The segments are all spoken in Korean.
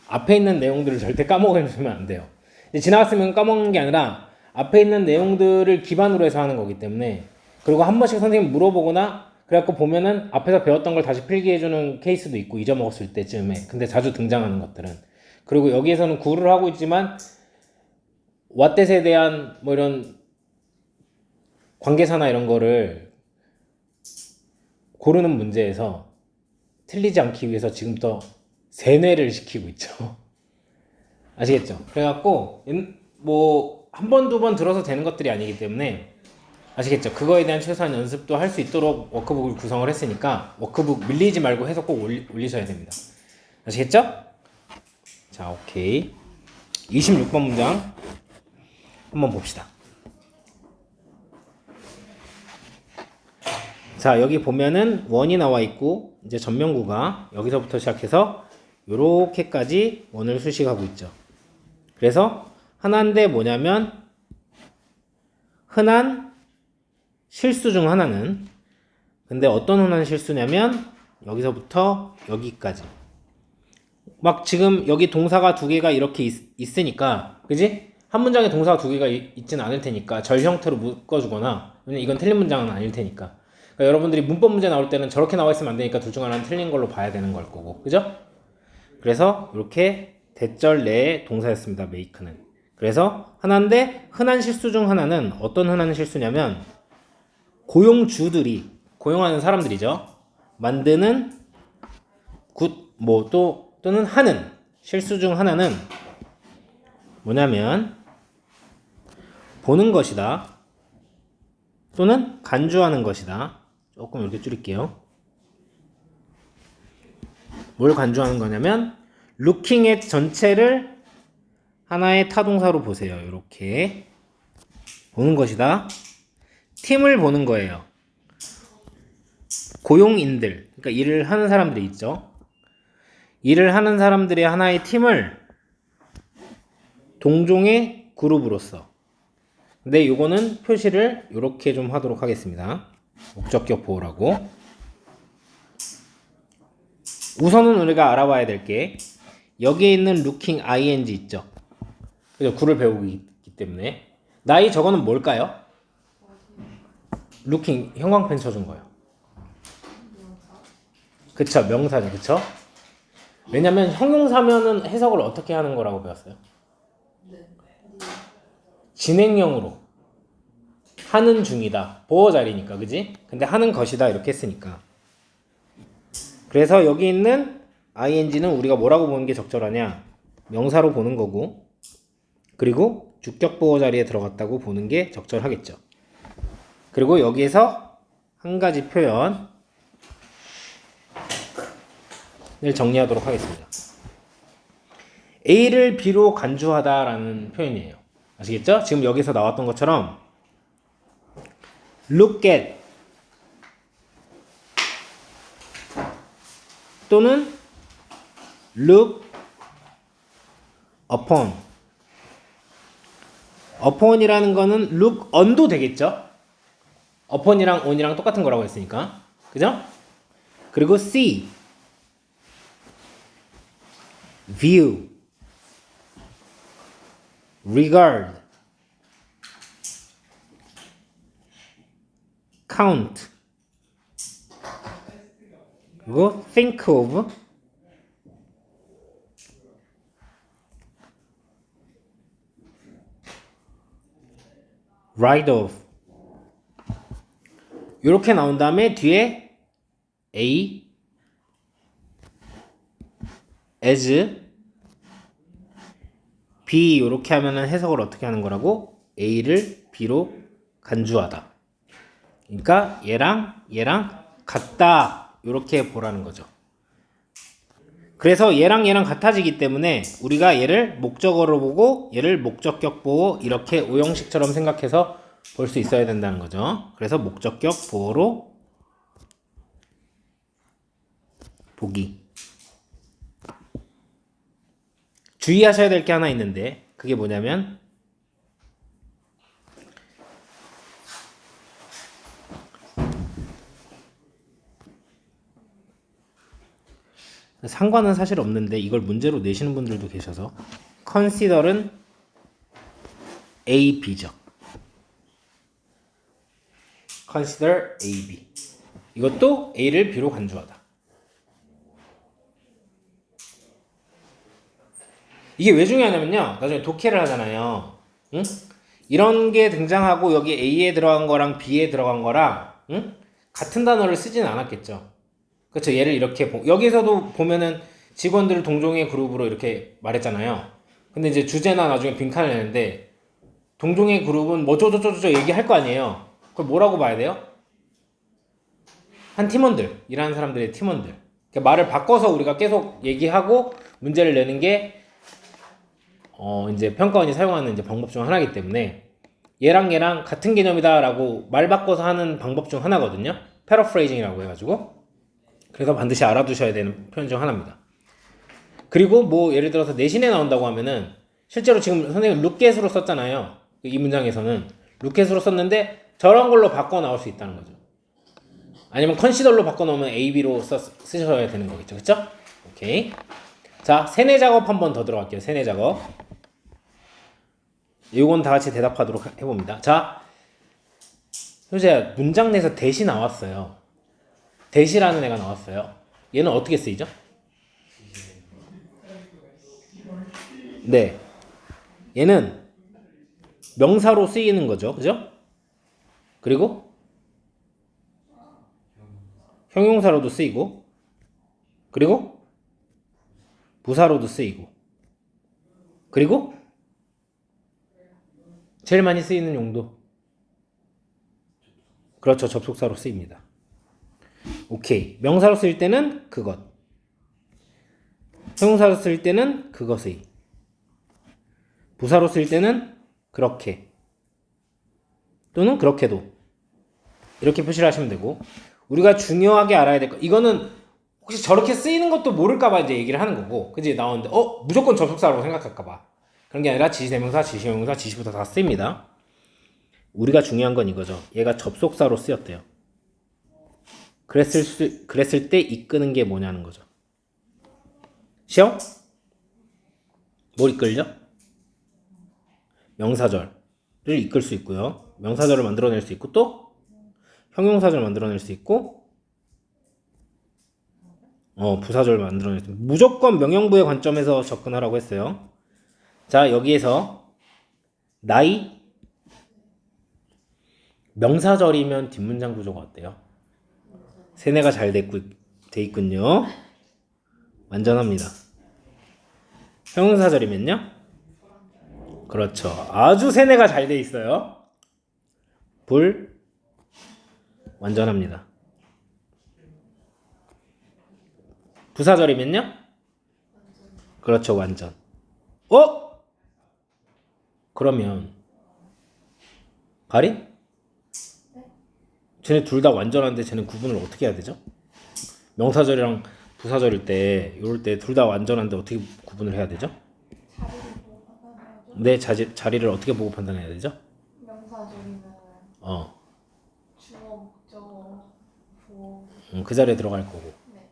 앞에 있는 내용들을 절대 까먹으면 안 돼요. 지나갔으면 까먹는 게 아니라 앞에 있는 내용들을 기반으로 해서 하는 거기 때문에. 그리고 한 번씩 선생님 물어보거나 그래갖고 보면은 앞에서 배웠던 걸 다시 필기해주는 케이스도 있고, 잊어먹었을 때쯤에. 근데 자주 등장하는 것들은. 그리고 여기에서는 구를 하고 있지만 왓댓에 대한 뭐 이런 관계사나 이런 거를 고르는 문제에서 틀리지 않기 위해서 지금부터 세뇌를 시키고 있죠. 아시겠죠? 그래갖고 뭐 한 번, 두 번 들어서 되는 것들이 아니기 때문에, 아시겠죠? 그거에 대한 최소한 연습도 할 수 있도록 워크북을 구성을 했으니까 워크북 밀리지 말고 해서 꼭 올리셔야 됩니다. 아시겠죠? 자, 오케이. 26번 문장 한번 봅시다. 자, 여기 보면은 원이 나와 있고, 이제 전명구가 여기서부터 시작해서 요렇게까지 원을 수식하고 있죠. 그래서 하나인데 뭐냐면, 흔한 실수 중 하나는, 근데 어떤 흔한 실수냐면 여기서부터 여기까지. 막 지금 여기 동사가 두 개가 이렇게 있으니까, 그지? 한 문장에 동사가 두 개가 있지는 않을 테니까 절 형태로 묶어주거나, 왜냐면 이건 틀린 문장은 아닐 테니까. 그러니까 여러분들이 문법 문제 나올 때는 저렇게 나와 있으면 안 되니까 둘 중 하나는 틀린 걸로 봐야 되는 걸 거고, 그죠? 그래서 이렇게 대절 내의 동사였습니다, make는. 그래서 하나인데 흔한 실수 중 하나는 어떤 흔한 실수냐면, 고용주들이, 고용하는 사람들이죠, 만드는 또는 하는 실수 중 하나는 뭐냐면 보는 것이다 또는 간주하는 것이다. 조금 이렇게 줄일게요. 뭘 간주하는 거냐면 looking at 전체를 하나의 타동사로 보세요. 이렇게 보는 것이다. 팀을 보는 거예요. 고용인들, 그러니까 일을 하는 사람들이 있죠. 일을 하는 사람들의 하나의 팀을 동종의 그룹으로서. 근데 요거는 표시를 이렇게 좀 하도록 하겠습니다. 목적격 보호라고. 우선은 우리가 알아봐야 될 게, 여기에 있는 looking ing 있죠. 그죠? 구를 배우고 있기 때문에. 나이 저거는 뭘까요? looking 형광펜 쳐준 거예요. 그쵸, 명사죠. 그쵸? 왜냐면 형용사면은 해석을 어떻게 하는 거라고 배웠어요? 진행형으로 하는 중이다. 보어 자리니까, 그지? 근데 하는 것이다 이렇게 했으니까. 그래서 여기 있는 ing는 우리가 뭐라고 보는 게 적절하냐? 명사로 보는 거고, 그리고 주격 보어 자리에 들어갔다고 보는 게 적절하겠죠. 그리고 여기에서 한 가지 표현을 정리하도록 하겠습니다. A를 B로 간주하다라는 표현이에요. 아시겠죠? 지금 여기서 나왔던 것처럼 look at 또는 look upon. upon이라는 거는 look on도 되겠죠? upon이랑 on이랑 똑같은 거라고 했으니까. 그죠? 그리고 see, view, regard, count, 그리고 think of, write of. 이렇게 나온 다음에 뒤에 A, as, B 이렇게 하면은 해석을 어떻게 하는 거라고? A를 B로 간주하다. 그러니까 얘랑 같다 이렇게 보라는 거죠. 그래서 얘랑 같아지기 때문에 우리가 얘를 목적어로 보고 얘를 목적격 보호, 이렇게 오형식처럼 생각해서 볼 수 있어야 된다는 거죠. 그래서 목적격 보호로 보기. 주의하셔야 될 게 하나 있는데, 그게 뭐냐면 상관은 사실 없는데 이걸 문제로 내시는 분들도 계셔서 consider은 A, B죠. consider A, B. 이것도 A를 B로 간주하다. 이게 왜 중요하냐면요. 나중에 독해를 하잖아요. 응? 이런 게 등장하고 여기 A에 들어간 거랑 B에 들어간 거랑 응? 같은 단어를 쓰지는 않았겠죠. 그렇죠. 얘를 이렇게 여기서도 보면은 직원들 동종의 그룹으로 이렇게 말했잖아요. 근데 이제 주제나 나중에 빈칸을 내는데 동종의 그룹은 뭐 저저저저 얘기할 거 아니에요. 그걸 뭐라고 봐야 돼요? 한 팀원들, 일하는 사람들의 팀원들. 그러니까 말을 바꿔서 우리가 계속 얘기하고 문제를 내는 게 이제 평가원이 사용하는 이제 방법 중 하나이기 때문에 얘랑 같은 개념이다라고 말 바꿔서 하는 방법 중 하나거든요. 패러프레이징이라고 해가지고. 그래서 반드시 알아두셔야 되는 표현 중 하나입니다. 그리고 뭐 예를 들어서 내신에 나온다고 하면은 실제로 지금 선생님 룩겟으로 썼잖아요. 이 문장에서는 룩겟으로 썼는데 저런 걸로 바꿔 나올 수 있다는 거죠. 아니면 컨시더로 바꿔 놓으면 A, B로 쓰셔야 되는 거겠죠. 그쵸? 오케이. 자, 세뇌 작업 한 번 더 들어갈게요. 세뇌 작업. 이건 다 같이 대답하도록 해봅니다. 자, 효재야, 문장 내에서 대시 나왔어요. 대시라는 애가 나왔어요. 얘는 어떻게 쓰이죠? 네. 얘는 명사로 쓰이는 거죠. 그죠? 그리고 형용사로도 쓰이고, 그리고 부사로도 쓰이고, 그리고 제일 많이 쓰이는 용도. 그렇죠. 접속사로 쓰입니다. 오케이. 명사로 쓸 때는 그것. 형용사로 쓸 때는 그것의. 부사로 쓸 때는 그렇게. 또는 그렇게도. 이렇게 표시를 하시면 되고. 우리가 중요하게 알아야 될 거. 이거는 혹시 저렇게 쓰이는 것도 모를까봐 이제 얘기를 하는 거고. 그지? 나오는데, 무조건 접속사라고 생각할까봐. 그런 게 아니라 지시대명사, 지시명사, 지시부터 다 쓰입니다. 우리가 중요한 건 이거죠. 얘가 접속사로 쓰였대요. 그랬을 때 이끄는 게 뭐냐는 거죠. 시험? 뭘 이끌죠? 명사절을 이끌 수 있고요. 명사절을 만들어낼 수 있고 또 형용사절을 만들어낼 수 있고 부사절을 만들어낼 수 있고 무조건 명령부의 관점에서 접근하라고 했어요. 자, 여기에서 나이 명사절이면 뒷문장 구조가 어때요? 세뇌가 잘 돼 있군요. 완전합니다. 형용사절이면요? 그렇죠. 아주 세뇌가 잘 돼 있어요. 불 완전합니다. 부사절이면요? 그렇죠. 완전. 그러면 가리? 쟤네 둘 다 완전한데 쟤는 구분을 어떻게 해야 되죠? 명사절이랑 부사절일 때 이럴 때 둘 다 완전한데 어떻게 구분을 해야 되죠? 네, 자리를 어떻게 보고 판단해야 되죠? 명사절이면 주어, 목적어, 부호. 그 자리에 들어갈 거고. 네.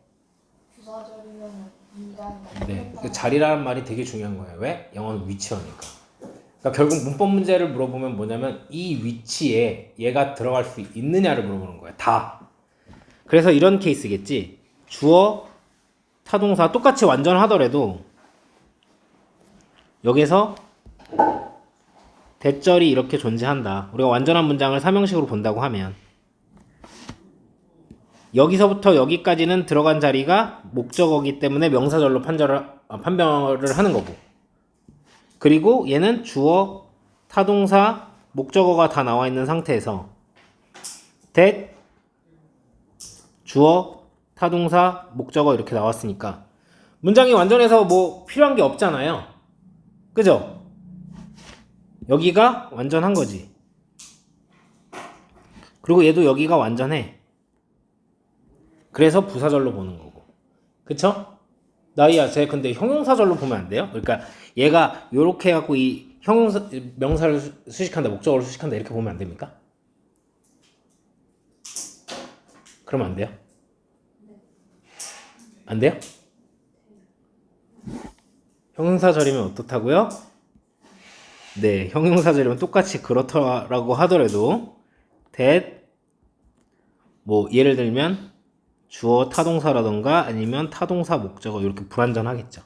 부사절이면 인간. 네, 그 자리라는 말이 되게 중요한 거예요. 왜? 영어는 위치어니까. 그러니까 결국 문법 문제를 물어보면 뭐냐면 이 위치에 얘가 들어갈 수 있느냐를 물어보는 거예요. 다. 그래서 이런 케이스겠지. 주어, 타동사 똑같이 완전하더라도 여기서 대절이 이렇게 존재한다. 우리가 완전한 문장을 삼형식으로 본다고 하면 여기서부터 여기까지는 들어간 자리가 목적어기 때문에 명사절로 판별을 하는 거고, 그리고 얘는 주어, 타동사, 목적어가 다 나와 있는 상태에서 that, 주어, 타동사, 목적어 이렇게 나왔으니까 문장이 완전해서 뭐 필요한 게 없잖아요. 그죠? 여기가 완전한 거지. 그리고 얘도 여기가 완전해. 그래서 부사절로 보는 거고. 그쵸? 나이야, 쟤 근데 형용사절로 보면 안 돼요? 그러니까 얘가 요렇게 해갖고 이 명사를 수식한다, 목적어를 수식한다 이렇게 보면 안 됩니까? 그러면 안 돼요? 안 돼요? 형용사절이면 어떻다고요? 네, 형용사절이면 똑같이 그렇다라고 하더라도 that 뭐 예를 들면 주어 타동사라던가 아니면 타동사 목적어 이렇게 불완전하겠죠.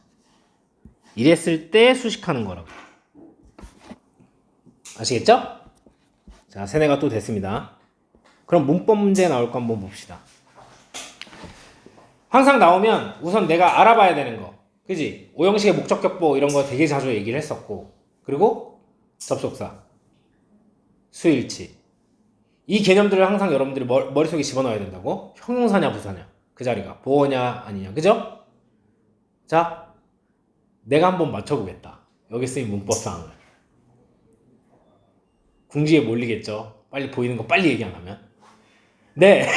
이랬을 때 수식하는 거라고. 아시겠죠? 자, 세네가 또 됐습니다. 그럼 문법 문제 나올 거 한번 봅시다. 항상 나오면 우선 내가 알아봐야 되는 거. 그지? 오형식의 목적격보 이런 거 되게 자주 얘기를 했었고. 그리고 접속사, 수일치. 이 개념들을 항상 여러분들이 머릿속에 집어넣어야 된다고. 형용사냐 부사냐. 그 자리가 보어냐 아니냐. 그죠? 자, 내가 한번 맞춰보겠다. 여기 쓰인 문법사항을. 궁지에 몰리겠죠. 빨리 보이는 거 빨리 얘기 안 하면. 네.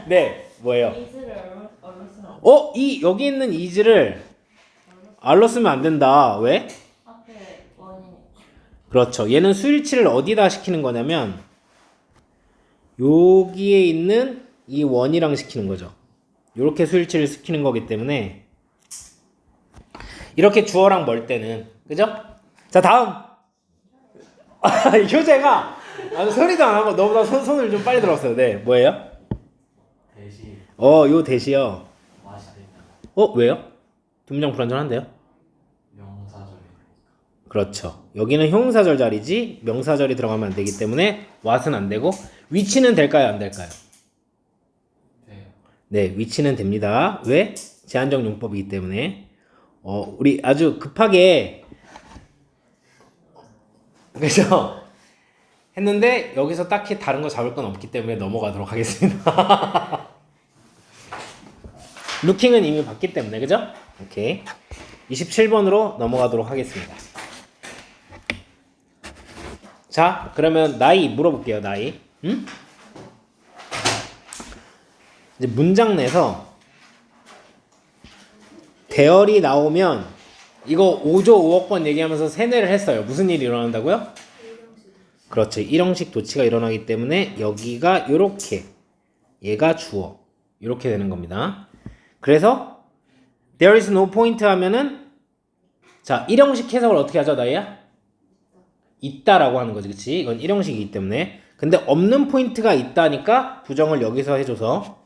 네. 뭐예요? 이즈를 얼로 쓰면 여기 있는 is를 알로 쓰면 안 된다. 왜? 앞에 원이 그렇죠. 얘는 수일치를 어디다 시키는 거냐면 여기에 있는 이 원이랑 시키는 거죠. 이렇게 수일치를 시키는 거기 때문에 이렇게 주어랑 멀 때는 그죠? 자, 다음. 효재가 아주 소리도 안 하고 너보다 손을 좀 빨리 들었어요. 네, 뭐예요? 대시 요 대시요. 맛이 된다. 왜요? 뒷문장 불완전한데요? 명사절이 그렇죠. 여기는 형용사절 자리지 명사절이 들어가면 안 되기 때문에 what은 안 되고 위치는 될까요? 안 될까요? 돼요. 네, 위치는 됩니다. 왜? 제한적 용법이기 때문에 우리 아주 급하게 그래서 했는데 여기서 딱히 다른 거 잡을 건 없기 때문에 넘어가도록 하겠습니다. 루킹은 이미 봤기 때문에 그죠? 오케이. 27번으로 넘어가도록 하겠습니다. 자, 그러면 나이 물어볼게요. 나이. 응? 이제 문장 내서 대열이 나오면 이거 5조 5억 번 얘기하면서 세뇌를 했어요. 무슨 일이 일어난다고요? 그렇죠. 일형식 도치가 일어나기 때문에 여기가 요렇게 얘가 주어 이렇게 되는 겁니다. 그래서 there is no point 하면은 자, 일형식 해석을 어떻게 하죠, 나이야? 있다라고 하는 거지, 그치? 이건 일형식이기 때문에. 근데 없는 포인트가 있다니까 부정을 여기서 해줘서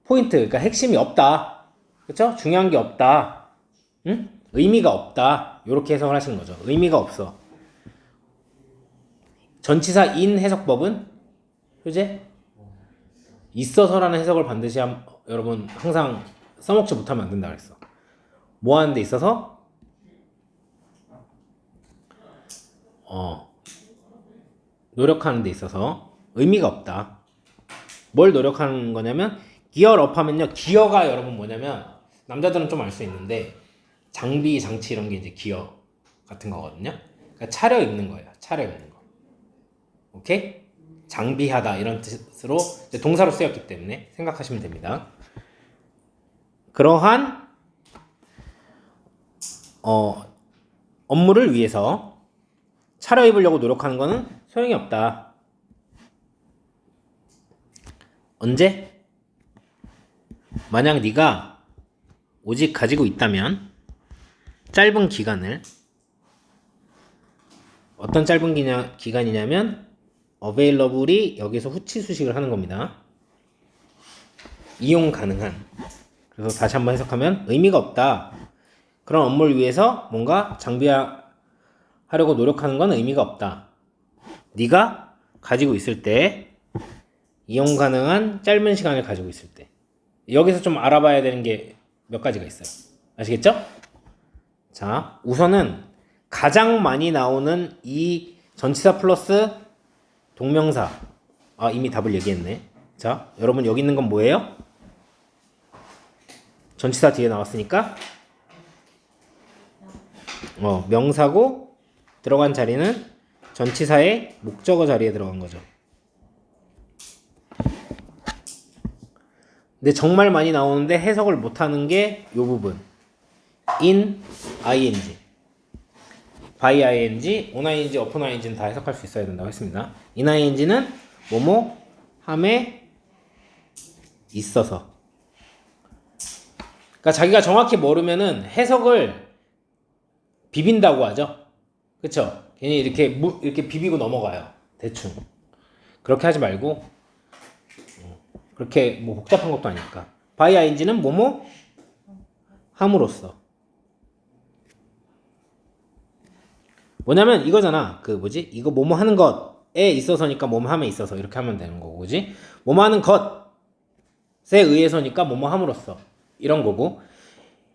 포인트, 그러니까 핵심이 없다. 그쵸? 중요한 게 없다. 응? 의미가 없다. 요렇게 해석을 하시는 거죠. 의미가 없어. 전치사 인 해석법은 효재? 있어서라는 해석을 반드시 여러분 항상 써먹지 못하면 안 된다 그랬어. 뭐 하는 데 있어서? 노력하는 데 있어서 의미가 없다. 뭘 노력하는 거냐면 기어업 하면요. 기어가 여러분 뭐냐면 남자들은 좀 알 수 있는데 장비, 장치 이런 게 이제 기어 같은 거거든요. 그러니까 차려입는 거예요. 차려입는 거. 오케이? 장비하다 이런 뜻으로 이제 동사로 쓰였기 때문에 생각하시면 됩니다. 그러한 업무를 위해서 차려입으려고 노력하는 거는 소용이 없다. 언제? 만약 네가 오직 가지고 있다면 짧은 기간을 어떤 짧은 기간이냐면 available이 여기서 후치 수식을 하는 겁니다. 이용 가능한. 그래서 다시 한번 해석하면 의미가 없다. 그런 업무를 위해서 뭔가 장비하려고 노력하는 건 의미가 없다. 네가 가지고 있을 때 이용 가능한 짧은 시간을 가지고 있을 때 여기서 좀 알아봐야 되는 게 몇 가지가 있어요. 아시겠죠? 자, 우선은 가장 많이 나오는 이 전치사 플러스 동명사. 이미 답을 얘기했네. 자, 여러분 여기 있는 건 뭐예요? 전치사 뒤에 나왔으니까 명사고 들어간 자리는 전치사의 목적어 자리에 들어간 거죠. 근데 정말 많이 나오는데 해석을 못하는 게 이 부분. in, ing, by ing, on ing, upon ing는 다 해석할 수 있어야 된다고 했습니다. in ing는 뭐뭐 함에 있어서 그러니까 자기가 정확히 모르면은 해석을 비빈다고 하죠. 그쵸? 괜히 이렇게 비비고 넘어가요. 대충. 그렇게 하지 말고, 그렇게 뭐 복잡한 것도 아니니까. by ing는 뭐뭐 함으로써. 뭐냐면 이거잖아. 그 뭐지? 이거 뭐뭐 하는 것에 있어서니까 뭐뭐 함에 있어서 이렇게 하면 되는 거고, 그지? 뭐뭐 하는 것에 의해서니까 뭐뭐 함으로써. 이런 거고.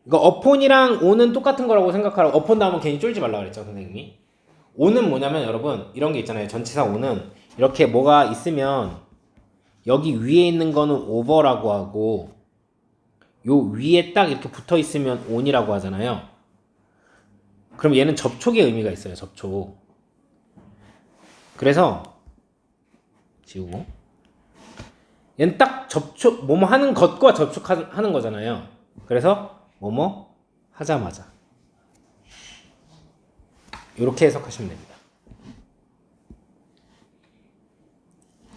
이거 upon이랑 on은 똑같은 거라고 생각하라고. upon 나오면 괜히 쫄지 말라 그랬죠, 선생님이. on은 뭐냐면 여러분, 이런 게 있잖아요. 전치사 on은 이렇게 뭐가 있으면 여기 위에 있는 거는 over라고 하고 요 위에 딱 이렇게 붙어 있으면 on이라고 하잖아요. 그럼 얘는 접촉의 의미가 있어요. 접촉. 그래서 지우고 얘는 딱 접촉 뭐뭐 하는 것과 접촉하는 거잖아요. 그래서 뭐뭐 하자마자 이렇게 해석하시면 됩니다.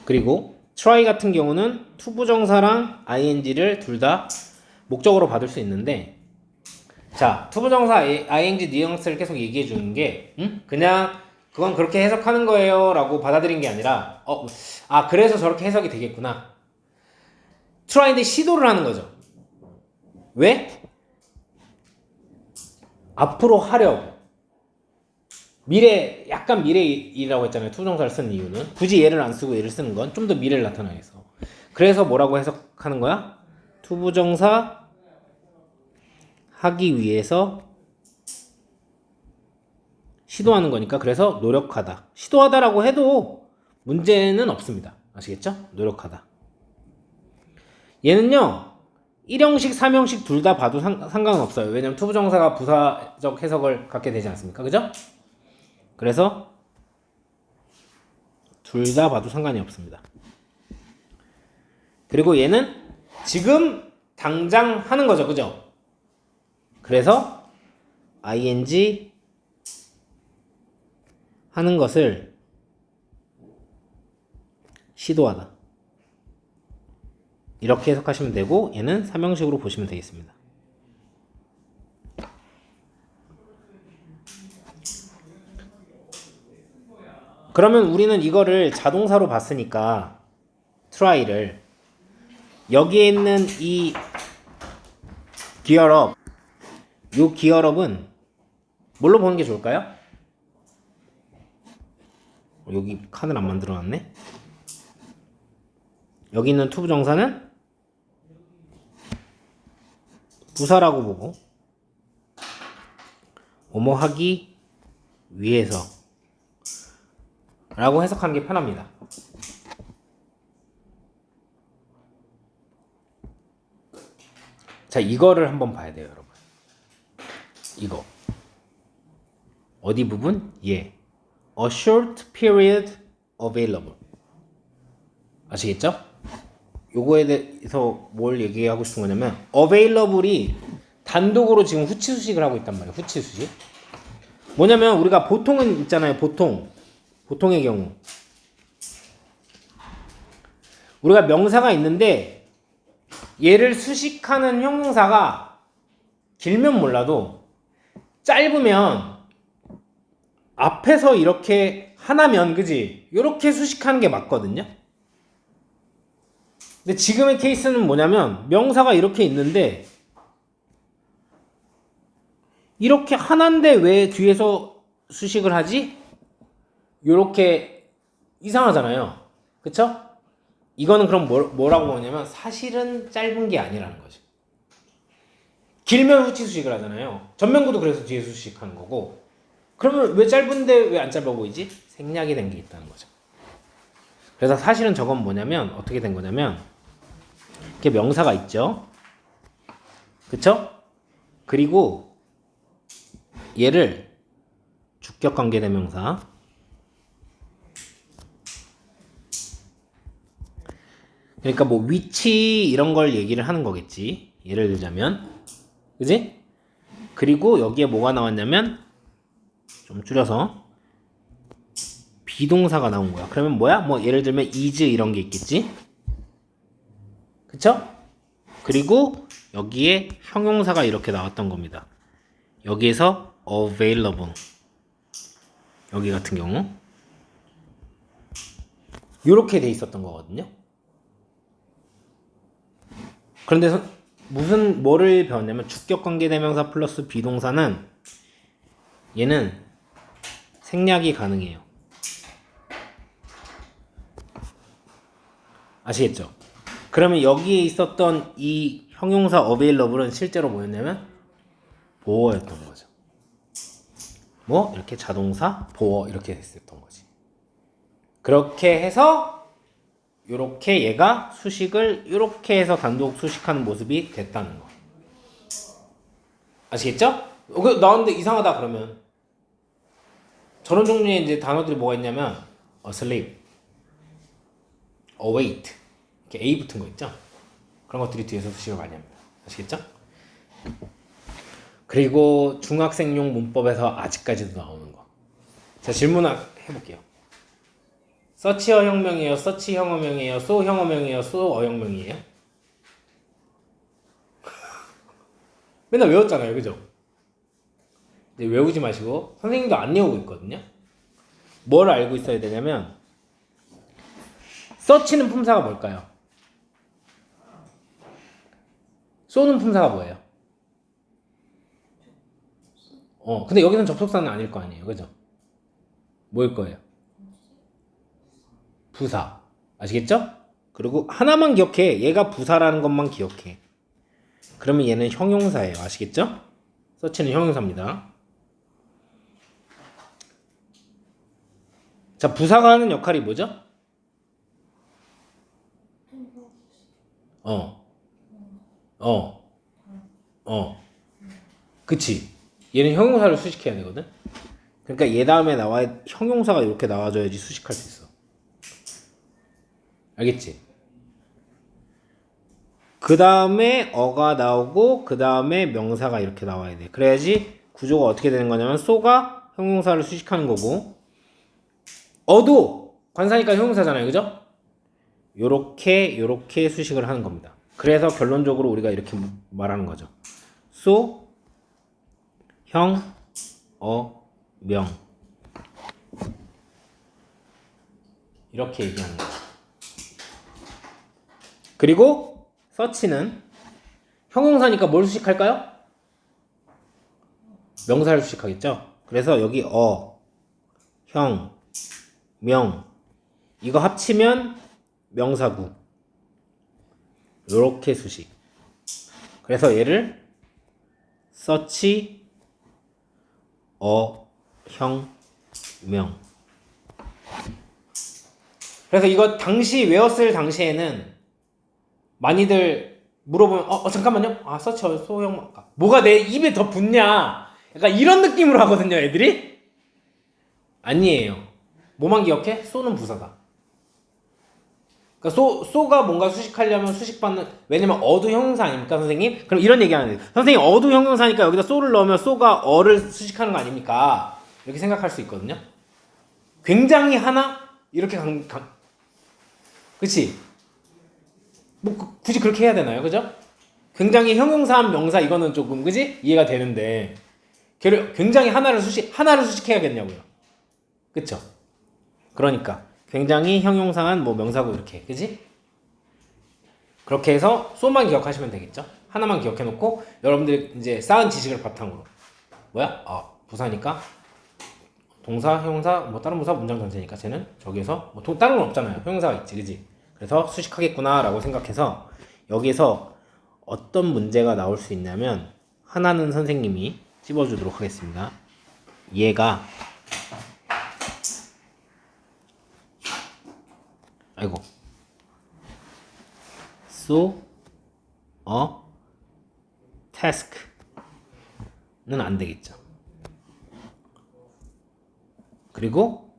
그리고 try 같은 경우는 투부정사랑 ing를 둘 다 목적으로 받을 수 있는데, 자, 투부정사 ing 뉘앙스를 계속 얘기해 주는 게 그냥 그건 그렇게 해석하는 거예요 라고 받아들인 게 아니라 그래서 저렇게 해석이 되겠구나. try인데 시도를 하는 거죠. 왜? 앞으로 하려고. 약간 미래이라고 했잖아요. 투부정사를 쓰는 이유는. 굳이 얘를 안 쓰고 얘를 쓰는 건 좀 더 미래를 나타나기 위해서. 그래서 뭐라고 해석하는 거야? 투부정사 하기 위해서 시도하는 거니까. 그래서 노력하다. 시도하다라고 해도 문제는 없습니다. 아시겠죠? 노력하다. 얘는요, 1형식, 3형식 둘 다 봐도 상관은 없어요. 왜냐면 투부정사가 부사적 해석을 갖게 되지 않습니까? 그죠? 그래서 둘 다 봐도 상관이 없습니다. 그리고 얘는 지금 당장 하는 거죠. 그죠? 그래서 ing 하는 것을 시도하다. 이렇게 해석하시면 되고, 얘는 3형식으로 보시면 되겠습니다. 그러면 우리는 이거를 자동사로 봤으니까 try를 여기에 있는 이 gear up, 요 gear up은 뭘로 보는 게 좋을까요? 여기 칸을 안 만들어 놨네. 여기 있는 투부정사는 부사라고 보고 뭐뭐 하기 위해서 라고 해석하는 게 편합니다. 자, 이거를 한번 봐야 돼요, 여러분. 이거 어디 부분? A short period available. 아시겠죠? 요거에 대해서 뭘 얘기하고 싶은 거냐면 available이 단독으로 지금 후치수식을 하고 있단 말이에요. 후치수식. 뭐냐면 우리가 보통은 있잖아요. 보통의 경우 우리가 명사가 있는데 얘를 수식하는 형용사가 길면 몰라도 짧으면 앞에서 이렇게 하나면, 그지? 이렇게 수식하는 게 맞거든요. 근데 지금의 케이스는 뭐냐면 명사가 이렇게 있는데 이렇게 하나인데 왜 뒤에서 수식을 하지? 이렇게 이상하잖아요. 그쵸? 이거는 그럼 뭐라고 보냐면 사실은 짧은 게 아니라는 거죠. 길면 후치 수식을 하잖아요. 전면구도 그래서 뒤에 수식하는 거고. 그러면 왜 짧은데 왜 안 짧아 보이지? 생략이 된 게 있다는 거죠. 그래서 사실은 저건 뭐냐면 어떻게 된 거냐면 이렇게 명사가 있죠. 그쵸? 그리고 얘를 주격관계대명사 그러니까 뭐 위치 이런 걸 얘기를 하는 거겠지. 예를 들자면 그지? 그리고 여기에 뭐가 나왔냐면 좀 줄여서 비동사가 나온 거야. 그러면 뭐야? 뭐 예를 들면 is 이런 게 있겠지. 그쵸? 그리고 여기에 형용사가 이렇게 나왔던 겁니다. 여기에서 available 여기 같은 경우 이렇게 돼 있었던 거거든요. 그런데 뭐를 배웠냐면 주격관계대명사 플러스 비동사는 얘는 생략이 가능해요. 아시겠죠? 그러면 여기에 있었던 이 형용사 available은 실제로 뭐였냐면 보어였던 거죠. 뭐 이렇게 자동사 보어 이렇게 됐었던 거지. 그렇게 해서 요렇게 얘가 수식을 이렇게 해서 단독 수식하는 모습이 됐다는 거. 아시겠죠? 나왔는데 이상하다 그러면 저런 종류의 이제 단어들이 뭐가 있냐면 asleep, await 이렇게 a 붙은 거 있죠? 그런 것들이 뒤에서 수식을 많이 합니다. 아시겠죠? 그리고 중학생용 문법에서 아직까지도 나오는 거. 자, 질문 해볼게요. 서치 어형명이에요? 서치 형어명이에요? 소 형어명이에요? 소 어형명이에요? 맨날 외웠잖아요, 그죠? 이제 외우지 마시고 선생님도 안 외우고 있거든요. 뭘 알고 있어야 되냐면 서치는 품사가 뭘까요? 쏘는 품사가 뭐예요? 근데 여기는 접속사는 아닐 거 아니에요, 그죠? 뭐일 거예요? 부사. 아시겠죠? 그리고 하나만 기억해. 얘가 부사라는 것만 기억해. 그러면 얘는 형용사예요. 아시겠죠? 서치는 형용사입니다. 자, 부사가 하는 역할이 뭐죠? 그치. 얘는 형용사를 수식해야 되거든. 그러니까 얘 다음에 나와야 형용사가 이렇게 나와줘야지 수식할 수 있어. 알겠지? 그 다음에 어가 나오고 그 다음에 명사가 이렇게 나와야 돼. 그래야지 구조가 어떻게 되는 거냐면 소가 형용사를 수식하는 거고 어도 관사니까 형용사잖아요, 그죠? 요렇게 수식을 하는 겁니다. 그래서 결론적으로 우리가 이렇게 말하는 거죠. 소, 형, 명 이렇게 얘기하는 거죠. 그리고 서치는 형용사니까 뭘 수식할까요? 명사를 수식하겠죠. 그래서 여기 형, 명 이거 합치면 명사구 요렇게 수식. 그래서 얘를 서치, 형, 명. 그래서 이거 외웠을 당시에는 많이들 물어보면 잠깐만요. 서치 소형 뭐가 내 입에 더 붙냐? 약간 이런 느낌으로 하거든요, 애들이. 아니에요. 뭐만 기억해? 소는 부사다. 그러니까 소가 뭔가 수식하려면 수식받는 왜냐면 어도 형용사 아닙니까, 선생님? 그럼 이런 얘기 하는 거예요. 선생님 어도 형용사니까 여기다 소를 넣으면 소가 어를 수식하는 거 아닙니까? 이렇게 생각할 수 있거든요. 굉장히 하나 이렇게 그치? 뭐 굳이 그렇게 해야 되나요, 그죠? 굉장히 형용사한 명사 이거는 조금 그지? 이해가 되는데 굉장히 하나를 수식해야겠냐고요. 그쵸? 그러니까 굉장히 형용사한 뭐 명사고 이렇게 그지? 그렇게 해서 소만 기억하시면 되겠죠? 하나만 기억해 놓고 여러분들이 이제 쌓은 지식을 바탕으로 뭐야? 부사니까 동사, 형용사, 뭐 다른 부사 문장 전체니까 쟤는 저기에서 뭐 다른 건 없잖아요. 형용사가 있지, 그지? 그래서 수식하겠구나라고 생각해서 여기서 어떤 문제가 나올 수 있냐면 하나는 선생님이 찝어주도록 하겠습니다. 얘가 so a task는 안 되겠죠. 그리고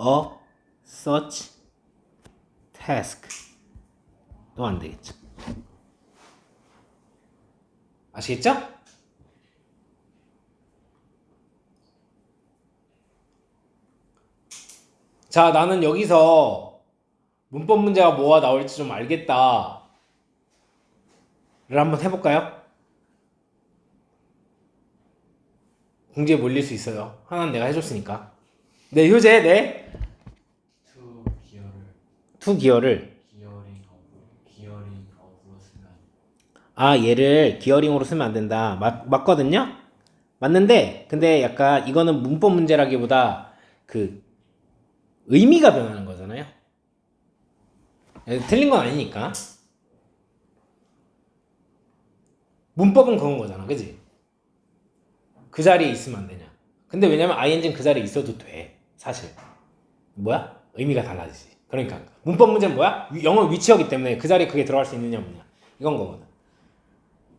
a such task도 안 되겠죠. 아시겠죠? 자, 나는 여기서 문법 문제가 뭐가 나올지 좀 알겠다 를 한번 해볼까요? 공지에 몰릴 수 있어요. 하나는 내가 해줬으니까. 네, 효재, 네. 투 기어를 투 기어를 기어링 업으로 쓰면 얘를 기어링으로 쓰면 안 된다. 맞거든요? 맞는데, 근데 약간 이거는 문법 문제라기보다 그 의미가 변하는 거잖아요. 틀린 건 아니니까. 문법은 그건 거잖아, 그지? 그 자리에 있으면 안 되냐. 근데 왜냐면 ing는 그 자리에 있어도 돼, 사실. 뭐야? 의미가 달라지지. 그러니까 문법 문제는 뭐야? 영어 위치였기 때문에 그 자리에 그게 들어갈 수 있느냐 없느냐 이건 거거든.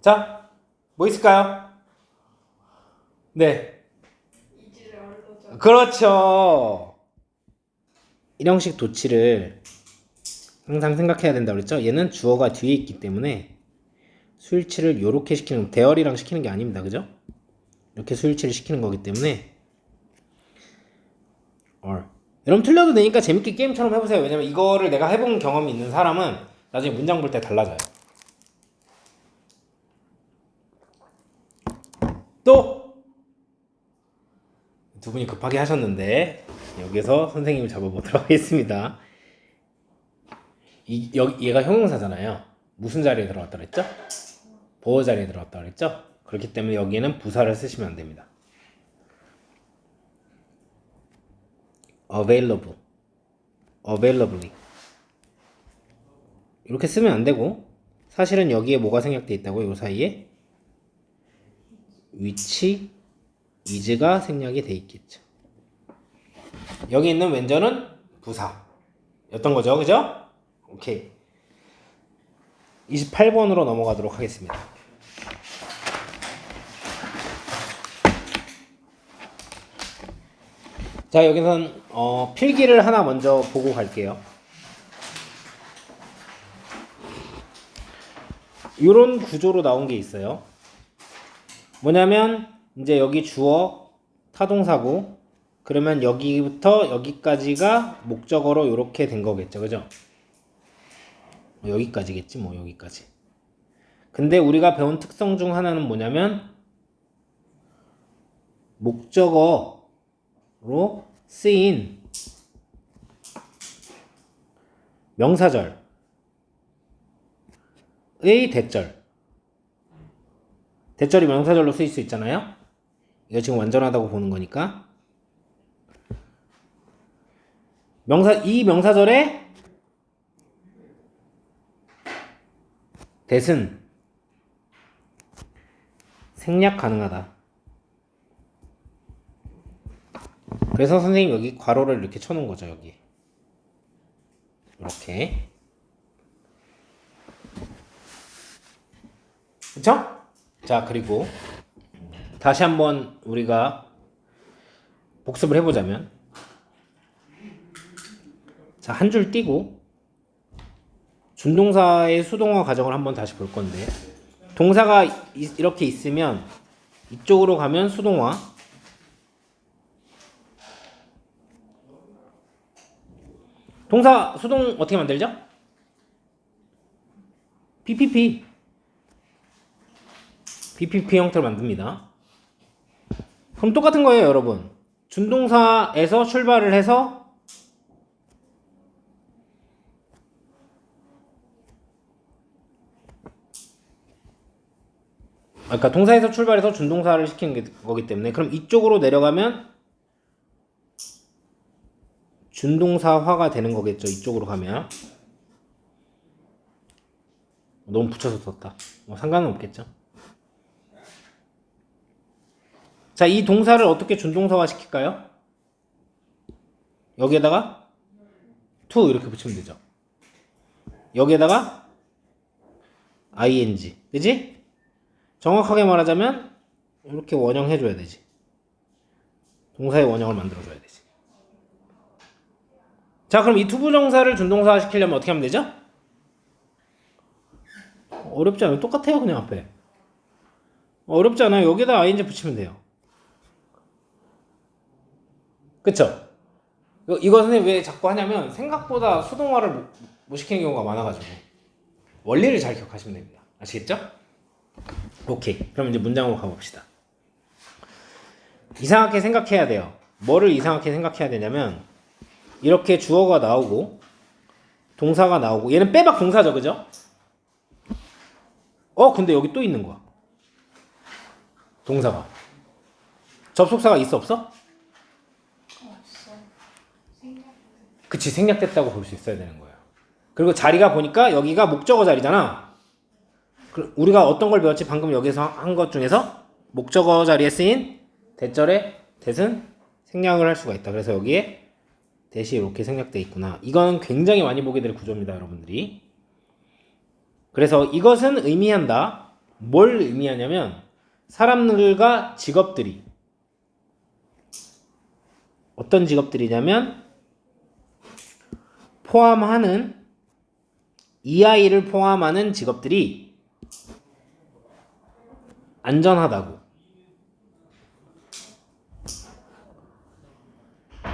자, 뭐 있을까요? 네, 이지를 얼도죠. 그렇죠. 일형식 도치를 항상 생각해야 된다고 그랬죠? 얘는 주어가 뒤에 있기 때문에 수일치를 요렇게 시키는, 대열이랑 시키는 게 아닙니다. 그죠? 이렇게 수일치를 시키는 거기 때문에 여러분 틀려도 되니까 재밌게 게임처럼 해보세요. 왜냐면 이거를 내가 해본 경험이 있는 사람은 나중에 문장 볼 때 달라져요. 또 두 분이 급하게 하셨는데 여기서 선생님을 잡아보도록 하겠습니다. 얘가 형용사잖아요. 무슨 자리에 들어갔다 그랬죠? 보어 자리에 들어갔다 그랬죠? 그렇기 때문에 여기에는 부사를 쓰시면 안 됩니다. available, availably 이렇게 쓰면 안 되고, 사실은 여기에 뭐가 생략돼 있다고요? 이 사이에 which is가 생략이 돼 있겠죠. 여기 있는 when절은 부사였던 거죠, 그죠? 오케이. 28번으로 넘어가도록 하겠습니다. 자, 여기선 필기를 하나 먼저 보고 갈게요. 이런 구조로 나온 게 있어요. 뭐냐면 이제 여기 주어 타동사고, 그러면 여기부터 여기까지가 목적어로 이렇게 된 거겠죠, 그죠? 여기까지겠지, 뭐 여기까지. 근데 우리가 배운 특성 중 하나는 뭐냐면 목적어로 쓰인 명사절의 대절이 명사절로 쓰일 수 있잖아요. 이거 지금 완전하다고 보는 거니까 이 명사절에 대은 생략 가능하다. 그래서 선생님 여기 괄호를 이렇게 쳐놓은 거죠. 여기 이렇게. 그쵸? 자, 그리고 다시 한번 우리가 복습을 해보자면, 자, 한 줄 띄고 준동사의 수동어 과정을 한번 다시 볼 건데, 동사가 이렇게 있으면 이쪽으로 가면 수동화, 동사 수동 어떻게 만들죠? BPP 형태로 만듭니다. 그럼 똑같은 거예요, 여러분. 준동사에서 출발을 해서 그러니까 동사에서 출발해서 준동사를 시키는 거기 때문에, 그럼 이쪽으로 내려가면 준동사화가 되는 거겠죠. 이쪽으로 가면. 너무 붙여서 썼다. 상관은 없겠죠. 자, 이 동사를 어떻게 준동사화 시킬까요? 여기에다가 to 이렇게 붙이면 되죠. 여기에다가 ing, 그지? 정확하게 말하자면 이렇게 원형해줘야 되지. 동사의 원형을 만들어줘야 되지. 자, 그럼 이 투부정사를 준동사화 시키려면 어떻게 하면 되죠? 어렵지 않아요. 똑같아요, 그냥 앞에. 어렵지 않아요. 여기다 ing 붙이면 돼요. 그쵸? 이거 선생님 왜 자꾸 하냐면 생각보다 수동화를 못 시키는 경우가 많아가지고 원리를 잘 기억하시면 됩니다. 아시겠죠? 오케이. 그럼 이제 문장으로 가봅시다. 이상하게 생각해야 돼요. 뭐를 이상하게 생각해야 되냐면 이렇게 주어가 나오고 동사가 나오고 얘는 빼박 동사죠, 그죠? 근데 여기 또 있는 거야. 동사가. 접속사가 있어 없어? 없어. 생각. 그치, 생략됐다고 볼 수 있어야 되는 거예요. 그리고 자리가 보니까 여기가 목적어 자리잖아. 우리가 어떤 걸 배웠지? 방금 여기서 한 것 중에서 목적어 자리에 쓰인 대절에 대은 생략을 할 수가 있다. 그래서 여기에 대시 이렇게 생략돼 있구나. 이건 굉장히 많이 보게 될 구조입니다, 여러분들이. 그래서 이것은 의미한다. 뭘 의미하냐면 사람들과 직업들이 어떤 직업들이냐면 포함하는 이 아이를 포함하는 직업들이 안전하다고.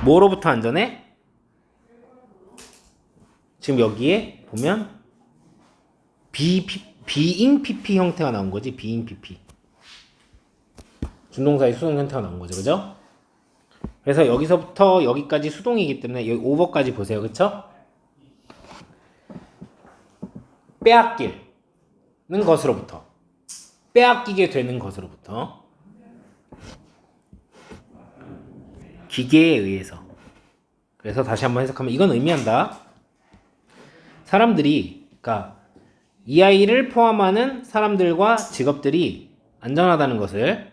뭐로부터 안전해? 지금 여기에 보면 비잉 PP 형태가 나온 거지. 비잉 PP. 준동사의 수동 형태가 나온 거죠. 그죠? 그래서 여기서부터 여기까지 수동이기 때문에 여기 오버까지 보세요. 그쵸? 빼앗기는 것으로부터 빼앗기게 되는 것으로부터 기계에 의해서. 그래서 다시 한번 해석하면 이건 의미한다. 사람들이, 그러니까 이 아이를 포함하는 사람들과 직업들이 안전하다는 것을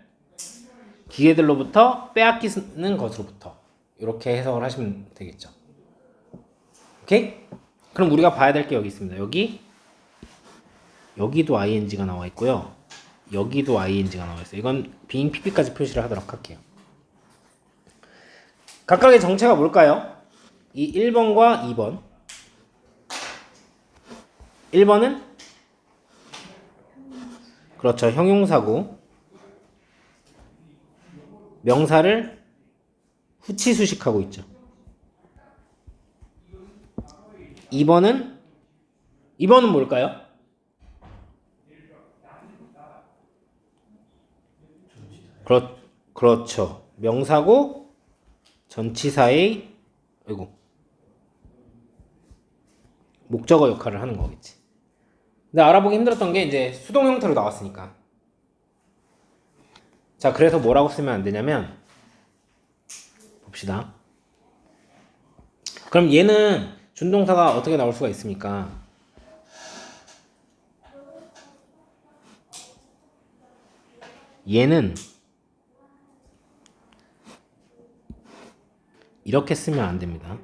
기계들로부터 빼앗기는 것으로부터 이렇게 해석을 하시면 되겠죠. 오케이? 그럼 우리가 봐야 될 게 여기 있습니다. 여기도 ing가 나와 있고요. 여기도 ing가 나와 있어요. 이건 being pp까지 표시를 하도록 할게요. 각각의 정체가 뭘까요? 이 1번과 2번. 1번은 그렇죠. 형용사고 명사를 후치수식하고 있죠. 2번은 뭘까요? 그렇죠. 명사고 전치사의 목적어 역할을 하는 거겠지. 근데 알아보기 힘들었던 게 이제 수동 형태로 나왔으니까. 자, 그래서 뭐라고 쓰면 안 되냐면 봅시다. 그럼 얘는 준동사가 어떻게 나올 수가 있습니까? 얘는 이렇게 쓰면 안 됩니다.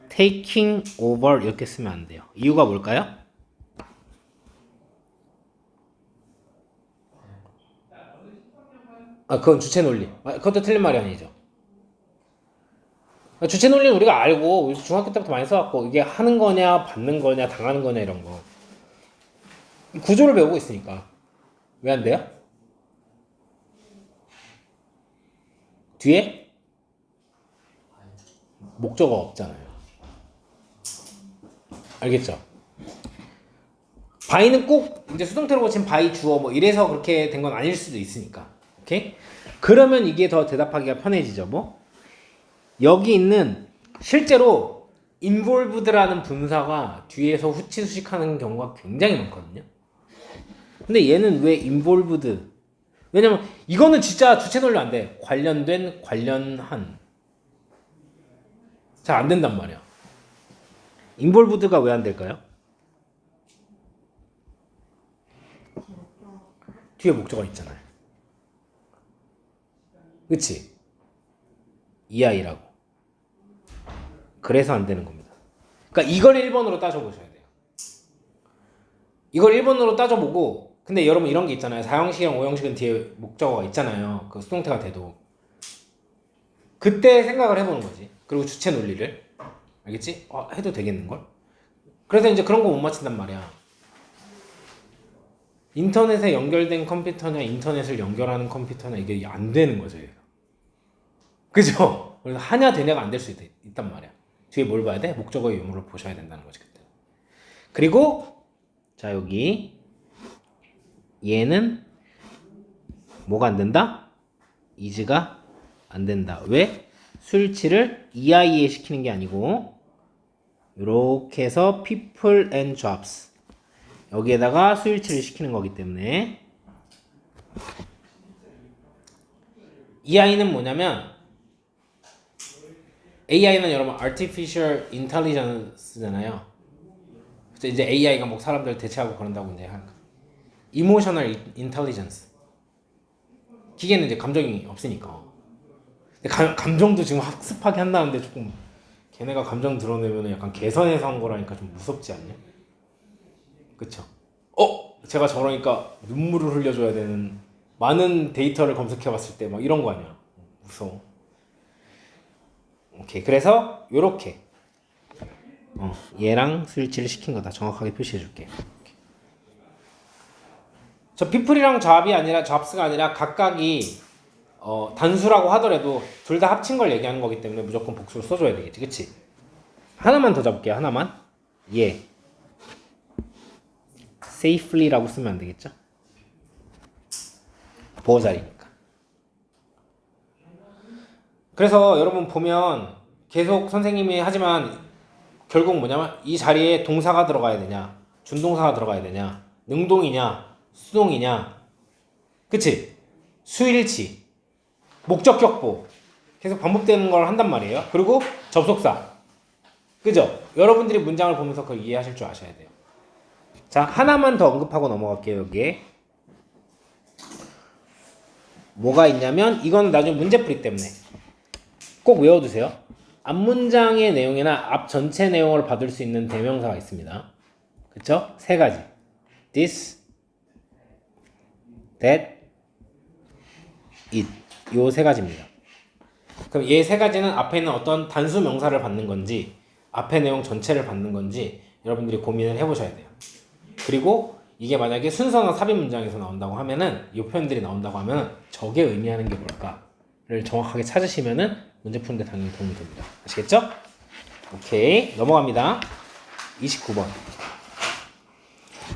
taking over 이렇게 쓰면 안 돼요. 이유가 뭘까요? 그건 주체 논리. 그것도 틀린 말이 아니죠. 주체 논리는 우리가 알고 중학교 때부터 많이 써왔고 이게 하는 거냐 받는 거냐 당하는 거냐 이런 거 구조를 배우고 있으니까. 왜 안 돼요? 뒤에 목적어 없잖아요. 알겠죠? 바이는 꼭 이제 수동태로 고친 바이 주어 뭐 이래서 그렇게 된 건 아닐 수도 있으니까. 오케이? 그러면 이게 더 대답하기가 편해지죠. 뭐? 여기 있는 실제로 involved라는 분사가 뒤에서 후치수식하는 경우가 굉장히 많거든요. 근데 얘는 왜 involved? 왜냐면 이거는 진짜 주체 논리 안 돼. 관련된, 관련한. 잘 안 된단 말이야. involved가 왜 안 될까요? 뒤에 목적어 있잖아요. 그치? 이 아이라고. 그래서 안 되는 겁니다. 그러니까 이걸 1번으로 따져보셔야 돼요. 이걸 1번으로 따져보고 근데 여러분 이런 게 있잖아요. 4형식이랑 5형식은 뒤에 목적어가 있잖아요. 그 수동태가 돼도. 그때 생각을 해보는 거지. 그리고 주체 논리를. 알겠지? 해도 되겠는걸? 그래서 이제 그런 거 못 맞힌단 말이야. 인터넷에 연결된 컴퓨터냐 인터넷을 연결하는 컴퓨터냐 이게 안 되는 거죠. 얘가. 그죠? 그래서 하냐 되냐가 안 될 수 있단 말이야. 뒤에 뭘 봐야 돼? 목적어의 유무를 보셔야 된다는 거지 그때. 그리고 자 여기 얘는 뭐가 안 된다? is가 안 된다. 왜? 수일치를 EI에 시키는 게 아니고 이렇게 해서 people and jobs 여기에다가 수일치를 시키는 거기 때문에 EI는 뭐냐면 AI는 여러분 artificial intelligence잖아요. 그래서 이제 AI가 뭐 사람들 대체하고 그런다고 이제 하는 거. emotional intelligence. 기계는 이제 감정이 없으니까. 근데 감정도 지금 학습하게 한다는데 조금 걔네가 감정 드러내면 약간 개선해서 한 거라니까 좀 무섭지 않냐? 그쵸? 제가 저러니까 눈물을 흘려줘야 되는 많은 데이터를 검색해봤을 때 막 이런 거 아니야? 무서워. 오케이. 그래서 요렇게 얘랑 스위치를 시킨 거다. 정확하게 표시해줄게. 저 people이랑 job이 아니라 jobs가 아니라 각각이 단수라고 하더라도 둘 다 합친 걸 얘기하는 거기 때문에 무조건 복수를 써줘야 되겠지, 그치? 하나만 더 잡을게요. 하나만. 얘 safely라고 쓰면 안 되겠죠? 보호자리니까. 그래서 여러분 보면 계속 선생님이 하지만 결국 뭐냐면 이 자리에 동사가 들어가야 되냐, 준동사가 들어가야 되냐, 능동이냐, 수동이냐, 그치? 수일치, 목적격보 계속 반복되는 걸 한단 말이에요. 그리고 접속사, 그죠? 여러분들이 문장을 보면서 그걸 이해하실 줄 아셔야 돼요. 자, 하나만 더 언급하고 넘어갈게요. 여기에 뭐가 있냐면 이건 나중에 문제풀이 때문에 꼭 외워두세요. 앞 문장의 내용이나 앞 전체 내용을 받을 수 있는 대명사가 있습니다. 그쵸? 세 가지. this, that, it. 요 세 가지입니다. 그럼 얘 세 가지는 앞에 있는 어떤 단수 명사를 받는 건지 앞에 내용 전체를 받는 건지 여러분들이 고민을 해보셔야 돼요. 그리고 이게 만약에 순서나 삽입 문장에서 나온다고 하면은 이 표현들이 나온다고 하면 저게 의미하는 게 뭘까를 정확하게 찾으시면은 문제 푸는데 당연히 도움이 됩니다. 아시겠죠? 오케이, 넘어갑니다. 29번.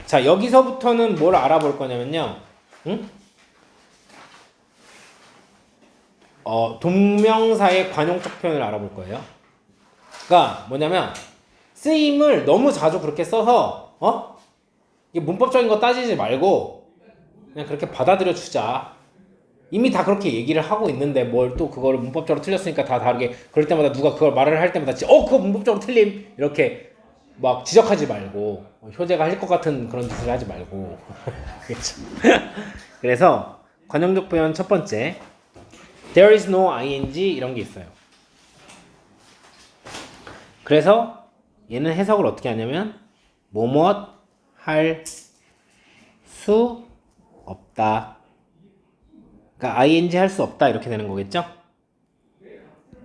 자, 여기서부터는 뭘 알아볼 거냐면요. 동명사의 관용적 표현을 알아볼 거예요. 그러니까 뭐냐면 쓰임을 너무 자주 그렇게 써서 이게 문법적인 거 따지지 말고 그냥 그렇게 받아들여 주자. 이미 다 그렇게 얘기를 하고 있는데 뭘 또 그거를 문법적으로 틀렸으니까 다 다르게 그럴 때마다 누가 그걸 말을 할 때마다 그거 문법적으로 틀림 이렇게 막 지적하지 말고 효재가 할 것 같은 그런 짓을 하지 말고 그렇죠. 그래서 관용적 표현 첫 번째 there is no ing 이런 게 있어요. 그래서 얘는 해석을 어떻게 하냐면 뭐뭇 할 수 없다. 그러니까 ing 할 수 없다 이렇게 되는 거겠죠?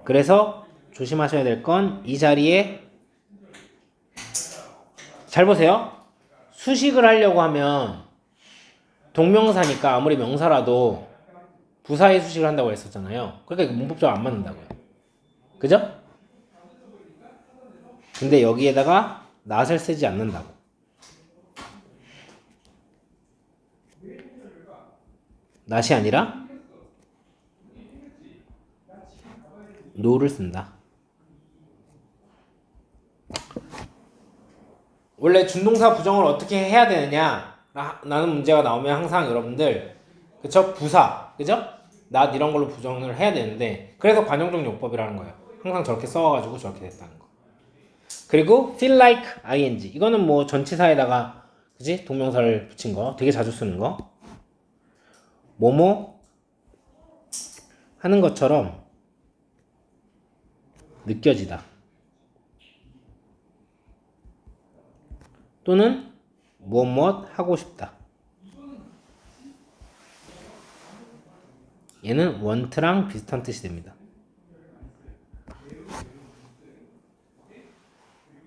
그래서 조심하셔야 될 건 이 자리에 잘 보세요. 수식을 하려고 하면 동명사니까 아무리 명사라도 부사의 수식을 한다고 했었잖아요. 그러니까 문법적으로 안 맞는다고요. 그죠? 근데 여기에다가 not을 쓰지 않는다고. not이 아니라 no를 쓴다. 원래 준동사 부정을 어떻게 해야 되느냐 라는 문제가 나오면 항상 여러분들 그쵸? 부사 그죠? not 이런 걸로 부정을 해야 되는데 그래서 관용적 용법이라는 거예요. 항상 저렇게 써가지고 저렇게 됐다는 거. 그리고 feel like ing 이거는 뭐 전치사에다가 그지? 동명사를 붙인 거 되게 자주 쓰는 거. 뭐뭐 하는 것처럼 느껴지다. 또는 무엇 하고 싶다. 얘는 want랑 비슷한 뜻이 됩니다.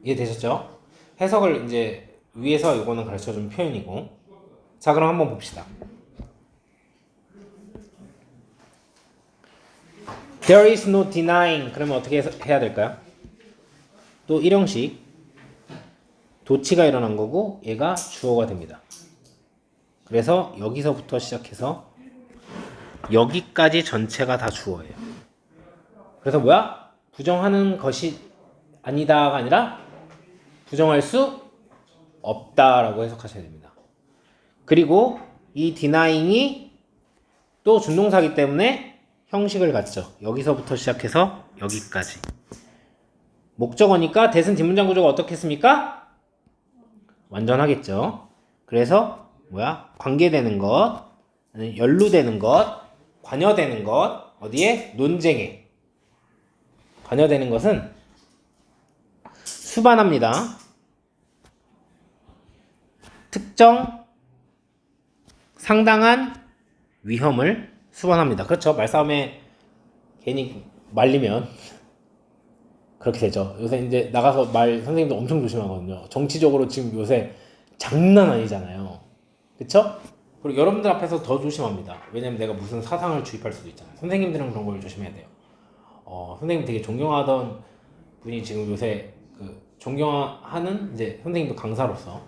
이해되셨죠? 해석을 이제 위에서 이거는 가르쳐준 표현이고 자 그럼 한번 봅시다. There is no denying. 그러면 어떻게 해야 될까요? 또 일형식. 도치가 일어난 거고 얘가 주어가 됩니다. 그래서 여기서부터 시작해서 여기까지 전체가 다 주어예요. 그래서 뭐야? 부정하는 것이 아니다가 아니라 부정할 수 없다라고 해석하셔야 됩니다. 그리고 이 denying이 또 준동사이기 때문에 형식을 갖죠. 여기서부터 시작해서 여기까지. 목적어니까 대신 뒷문장 구조가 어떻겠습니까? 완전하겠죠. 그래서 뭐야? 관계되는 것, 연루되는 것, 관여되는 것, 어디에? 논쟁에. 관여되는 것은 수반합니다. 특정, 상당한 위험을 수반합니다. 그렇죠. 말싸움에 괜히 말리면 그렇게 되죠. 요새 이제 나가서 말 선생님도 엄청 조심하거든요. 정치적으로 지금 요새 장난 아니잖아요. 그쵸? 그리고 여러분들 앞에서 더 조심합니다. 왜냐면 내가 무슨 사상을 주입할 수도 있잖아요. 선생님들은 그런 걸 조심해야 돼요. 선생님 되게 존경하던 분이 지금 요새 그 존경하는 이제 선생님도 강사로서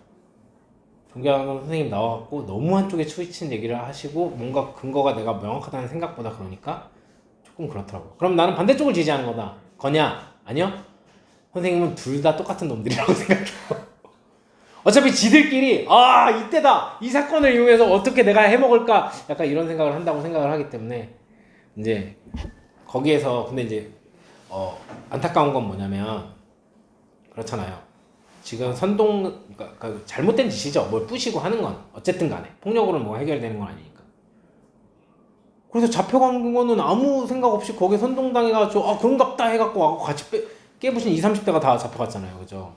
존경하는 선생님 나와갖고 너무 한쪽에 치우친 얘기를 하시고 뭔가 근거가 내가 명확하다는 생각보다 그러니까 조금 그렇더라고요. 그럼 나는 반대쪽을 지지하는 거다. 거냐? 아니요. 선생님은 둘 다 똑같은 놈들이라고 생각해요. 어차피 지들끼리 이때다 이 사건을 이용해서 어떻게 내가 해먹을까 약간 이런 생각을 한다고 생각을 하기 때문에 이제 거기에서 근데 이제 안타까운 건 뭐냐면 그렇잖아요. 지금 그러니까 잘못된 짓이죠. 뭘 부시고 하는 건 어쨌든 간에 폭력으로는 뭐 해결되는 건 아니니까. 그래서 잡혀간 거는 아무 생각 없이 거기에 선동당해가지고 그런갑다 해갖고 같이 깨부신 20, 30대가 다 잡혀갔잖아요. 그죠?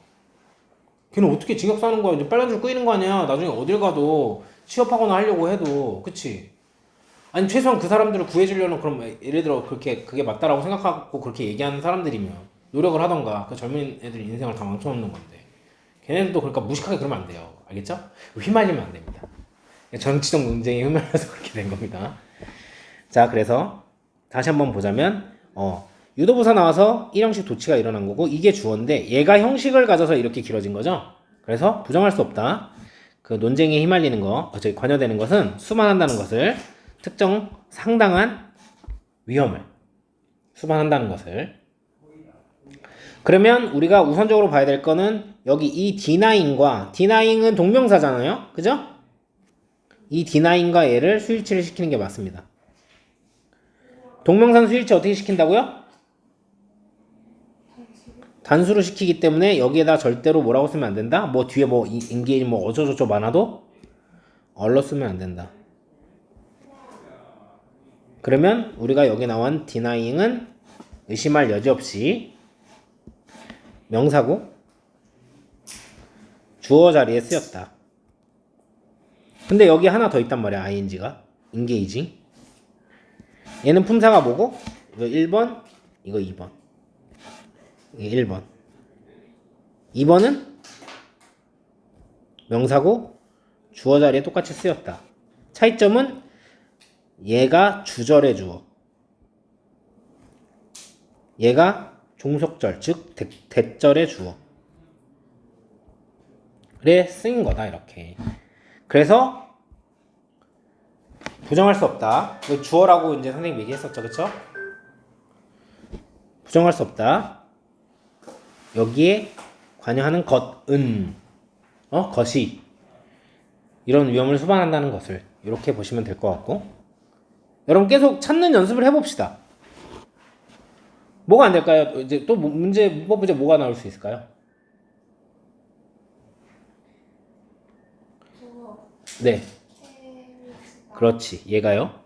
걔는 어떻게 징역 사는 거야? 이제 빨간 줄 끄이는 거 아니야? 나중에 어딜 가도 취업하거나 하려고 해도 그치? 아니 최소한 그 사람들을 구해주려는 그럼 예를 들어 그게 맞다라고 생각하고 그렇게 얘기하는 사람들이면 노력을 하던가 그 젊은 애들 인생을 다 망쳐놓는 건데 걔네들도 그러니까 무식하게 그러면 안 돼요. 알겠죠? 휘말리면 안 됩니다. 정치적 논쟁에 휘말려서 그렇게 된 겁니다. 자, 그래서 다시 한번 보자면 유도부사 나와서 일형식 도치가 일어난 거고 이게 주어인데 얘가 형식을 가져서 이렇게 길어진 거죠. 그래서 부정할 수 없다. 그 논쟁에 휘말리는 거, 관여되는 것은 수반한다는 것을 특정 상당한 위험을 수반한다는 것을. 그러면 우리가 우선적으로 봐야 될 거는 여기 이 denying은 동명사잖아요. 그죠? 이 denying과 얘를 수일치를 시키는 게 맞습니다. 동명사는 수일치 어떻게 시킨다고요? 단수로 시키기 때문에 여기에다 절대로 뭐라고 쓰면 안 된다? 뭐 뒤에 뭐 engage 뭐 어쩌저쩌 많아도 얼로 쓰면 안 된다. 그러면 우리가 여기 나온 denying은 의심할 여지 없이 명사고 주어 자리에 쓰였다. 근데 여기 하나 더 있단 말이야. ing가 engaging. 얘는 품사가 뭐고? 이거 1번, 이거 2번. 이게 1번. 2번은 명사고 주어 자리에 똑같이 쓰였다. 차이점은 얘가 주절의 주어. 얘가 종속절, 즉 대절의 주어. 그래 쓰인 거다 이렇게. 그래서 부정할 수 없다. 주어라고 이제 선생님 얘기했었죠, 그렇죠? 부정할 수 없다. 여기에 관여하는 것은 것이 이런 위험을 수반한다는 것을 이렇게 보시면 될 것 같고 여러분 계속 찾는 연습을 해봅시다. 뭐가 안 될까요? 이제 또 문제 뭐가 나올 수 있을까요? 네, 그렇지. 얘가요?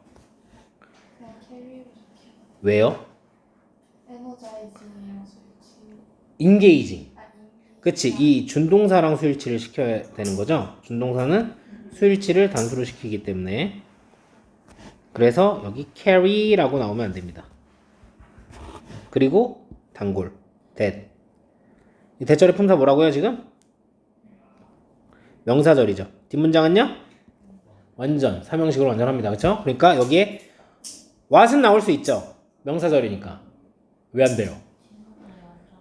그냥 캐리로 좋게. 왜요? 에너자이징이랑 스위치. engaging. 아니. 그치. 이 준동사랑 수일치를 시켜야 되는 거죠. 준동사는 수일치를 단수로 시키기 때문에 그래서 여기 carry라고 나오면 안 됩니다. 그리고 단골 that. 이 대절의 품사 뭐라고요 지금? 명사절이죠. 뒷문장은요? 완전 삼형식으로 완전합니다. 그렇죠? 그러니까 여기에 what은 나올 수 있죠. 명사절이니까. 왜 안 돼요?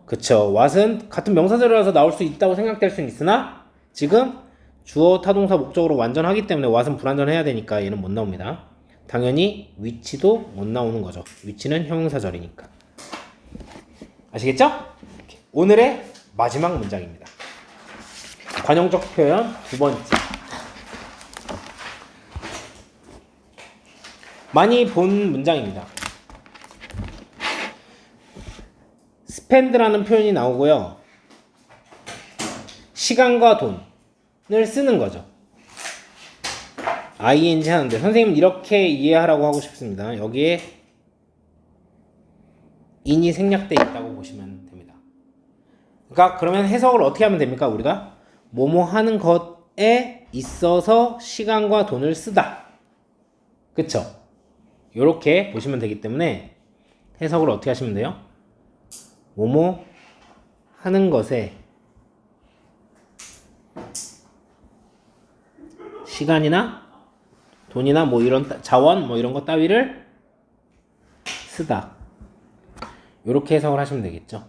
그쵸. what은 같은 명사절이라서 나올 수 있다고 생각될 수는 있으나 지금 주어, 타동사, 목적으로 완전하기 때문에 what은 불완전해야 되니까 얘는 못 나옵니다. 당연히 which도 못 나오는 거죠. which는 형용사절이니까. 아시겠죠? 오늘의 마지막 문장입니다. 관용적 표현 두 번째. 많이 본 문장입니다. spend라는 표현이 나오고요. 시간과 돈을 쓰는 거죠. ing 하는데 선생님은 이렇게 이해하라고 하고 싶습니다. 여기에 in이 생략돼 있다고 보시면 됩니다. 그러니까 그러면 해석을 어떻게 하면 됩니까? 우리가 뭐뭐 하는 것에 있어서 시간과 돈을 쓰다. 그쵸? 이렇게 보시면 되기 때문에 해석을 어떻게 하시면 돼요? 뭐뭐 하는 것에 시간이나 돈이나 뭐 이런 자원 뭐 이런 것 따위를 쓰다. 이렇게 해석을 하시면 되겠죠.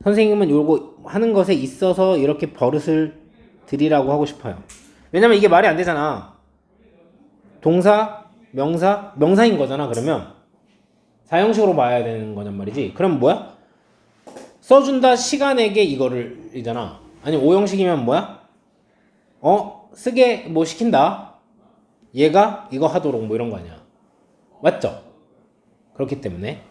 선생님은 요거 하는 것에 있어서 이렇게 버릇을 들이라고 하고 싶어요. 왜냐면 이게 말이 안 되잖아. 동사, 명사, 명사인 거잖아. 그러면 사형식으로 봐야 되는 거란 말이지. 그럼 뭐야? 써준다 시간에게 이거를 이잖아. 아니 오형식이면 뭐야? 쓰게 뭐 시킨다. 얘가 이거 하도록 뭐 이런 거 아니야. 맞죠? 그렇기 때문에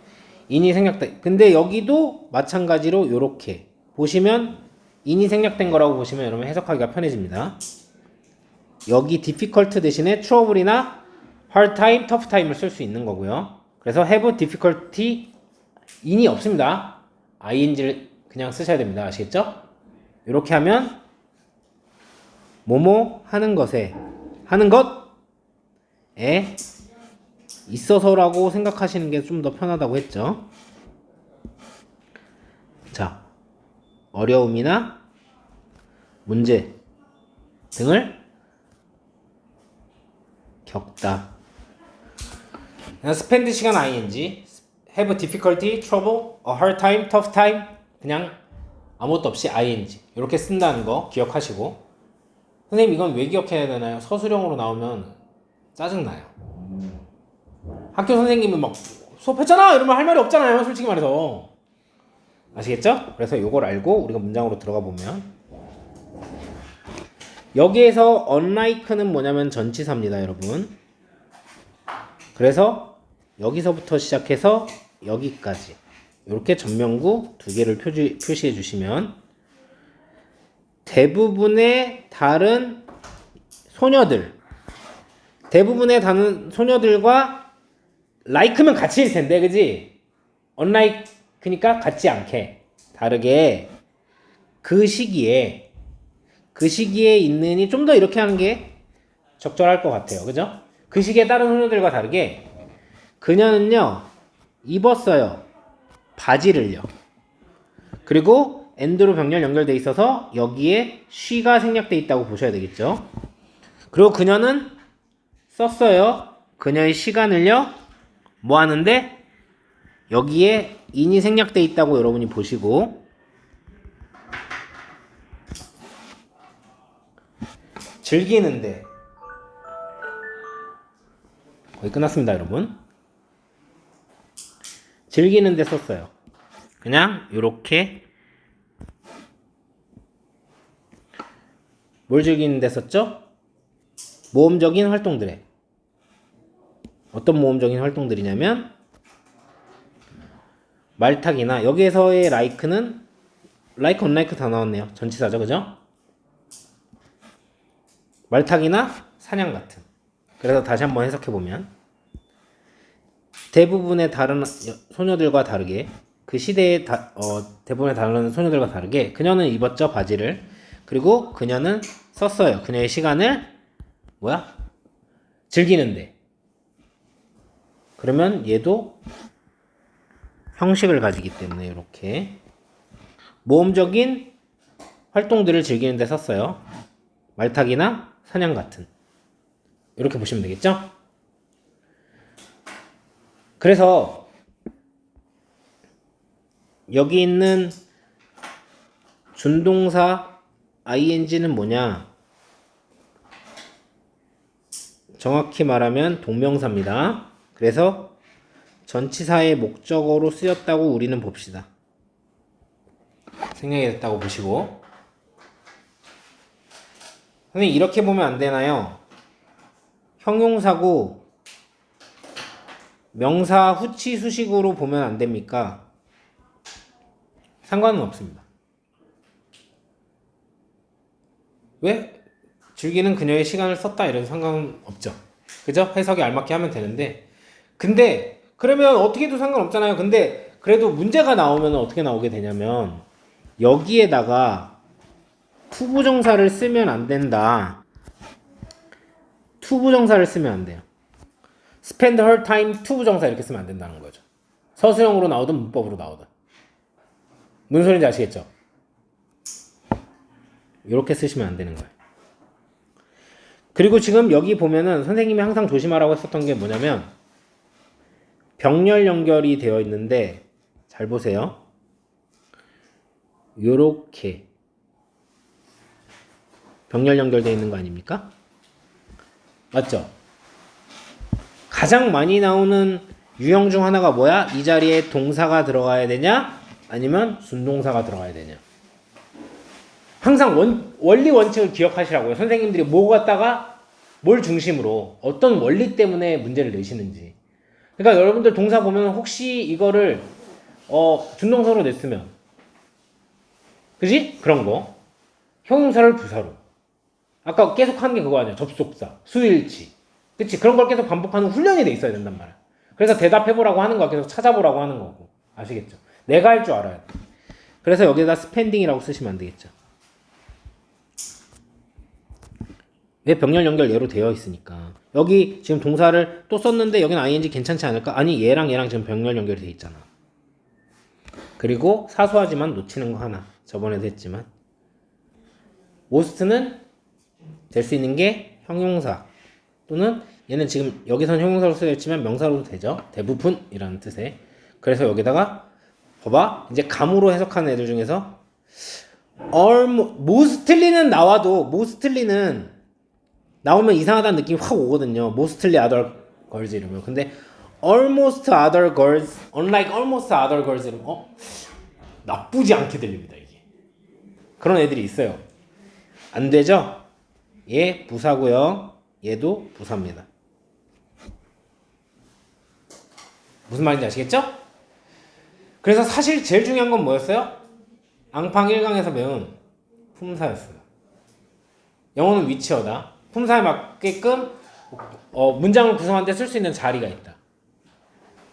인이 생략된. 근데 여기도 마찬가지로 요렇게 보시면 인이 생략된 거라고 보시면 여러분 해석하기가 편해집니다. 여기 difficult 대신에 trouble이나 hard time, tough time을 쓸 수 있는 거고요. 그래서 have difficulty 인이 없습니다. ing를 그냥 쓰셔야 됩니다. 아시겠죠? 이렇게 하면 뭐뭐 하는 것에 하는 것에 있어서라고 생각하시는 게 좀 더 편하다고 했죠. 자, 어려움이나 문제 등을 겪다. spend 시간 ing, have difficulty, trouble, a hard time, tough time 그냥 아무것도 없이 ing 이렇게 쓴다는 거 기억하시고. 선생님 이건 왜 기억해야 되나요? 서술형으로 나오면 짜증나요. 학교 선생님은 막 수업했잖아 이러면 할 말이 없잖아요. 솔직히 말해서. 아시겠죠? 그래서 이걸 알고 우리가 문장으로 들어가 보면 여기에서 unlike는 뭐냐면 전치사입니다. 여러분. 그래서 여기서부터 시작해서 여기까지 이렇게 전명구 두 개를 표시해 주시면 대부분의 다른 소녀들과 like면 같이일 텐데, 그지? unlike니까 같지 않게 다르게 그 시기에 있는이 좀 더 이렇게 하는 게 적절할 것 같아요. 그죠? 그 시기에 다른 소녀들과 다르게 그녀는요 입었어요. 바지를요. 그리고 and로 병렬 연결돼 있어서 여기에 she가 생략돼 있다고 보셔야 되겠죠. 그리고 그녀는 썼어요. 그녀의 시간을요 뭐 하는데 여기에 in이 생략돼 있다고 여러분이 보시고 즐기는데 거의 끝났습니다. 여러분. 즐기는데 썼어요. 그냥 요렇게 뭘 즐기는데 썼죠? 모험적인 활동들에. 어떤 모험적인 활동들이냐면 말타기나 여기에서의 like는 like, unlike 다 나왔네요. 전치사죠. 그죠? 말타기나 사냥 같은. 그래서 다시 한번 해석해보면 대부분의 다른 소녀들과 다르게 그 시대의 대부분의 다른 소녀들과 다르게 그녀는 입었죠. 바지를. 그리고 그녀는 썼어요. 그녀의 시간을 즐기는데. 그러면 얘도 형식을 가지기 때문에 이렇게 모험적인 활동들을 즐기는 데 썼어요. 말타기나 사냥 같은. 이렇게 보시면 되겠죠? 그래서 여기 있는 준동사 ing는 뭐냐? 정확히 말하면 동명사입니다. 그래서 전치사의 목적어로 쓰였다고 우리는 봅시다. 생략이 됐다고 보시고. 선생님 이렇게 보면 안 되나요? 형용사고 명사 후치 수식으로 보면 안 됩니까? 상관은 없습니다. 왜? 즐기는 그녀의 시간을 썼다 이런 상관은 없죠. 그죠? 해석이 알맞게 하면 되는데 근데 그러면 어떻게 해도 상관없잖아요. 근데 그래도 문제가 나오면 어떻게 나오게 되냐면 여기에다가 투부정사를 쓰면 안 된다. 투부정사를 쓰면 안 돼요. spend her time 투부정사 이렇게 쓰면 안 된다는 거죠. 서술형으로 나오든 문법으로 나오든. 무슨 소리인지 아시겠죠? 이렇게 쓰시면 안 되는 거예요. 그리고 지금 여기 보면은 선생님이 항상 조심하라고 했었던 게 뭐냐면 병렬 연결이 되어 있는데 잘 보세요. 요렇게 병렬 연결되어 있는 거 아닙니까? 맞죠? 가장 많이 나오는 유형 중 하나가 뭐야? 이 자리에 동사가 들어가야 되냐? 아니면 순동사가 들어가야 되냐? 항상 원리 원칙을 기억하시라고요. 선생님들이 뭐 갖다가 뭘 중심으로 어떤 원리 때문에 문제를 내시는지. 그러니까 여러분들 동사 보면 혹시 이거를 준동사로 냈으면 그지? 그런 거. 형용사를 부사로. 아까 계속 하는 게 그거 아니야. 접속사, 수일치. 그치? 그런 걸 계속 반복하는 훈련이 돼 있어야 된단 말이야. 그래서 대답해보라고 하는 거야. 계속 찾아보라고 하는 거고. 아시겠죠? 내가 할 줄 알아야 돼. 그래서 여기다 스펜딩이라고 쓰시면 안 되겠죠. 왜 병렬 연결 예로 되어 있으니까. 여기 지금 동사를 또 썼는데 여기는 ing 괜찮지 않을까? 아니 얘랑 지금 병렬 연결이 돼 있잖아. 그리고 사소하지만 놓치는 거 하나. 저번에도 했지만 most는 될 수 있는 게 형용사 또는 얘는 지금 여기선 형용사로 쓰여있지만 명사로도 되죠. 대부분이라는 뜻에. 그래서 여기다가 봐봐. 이제 감으로 해석하는 애들 중에서 mostly는 나와도 mostly는 나오면 이상하다는 느낌이 확 오거든요. mostly other girls 이러면. 근데 almost other girls, unlike almost other girls 이러면 나쁘지 않게 들립니다. 이게. 그런 애들이 있어요. 안 되죠? 얘 부사고요. 얘도 부사입니다. 무슨 말인지 아시겠죠? 그래서 사실 제일 중요한 건 뭐였어요? 앙팡 1강에서 배운 품사였어요. 영어는 위치어다. 품사에 맞게끔 문장을 구성하는데 쓸 수 있는 자리가 있다.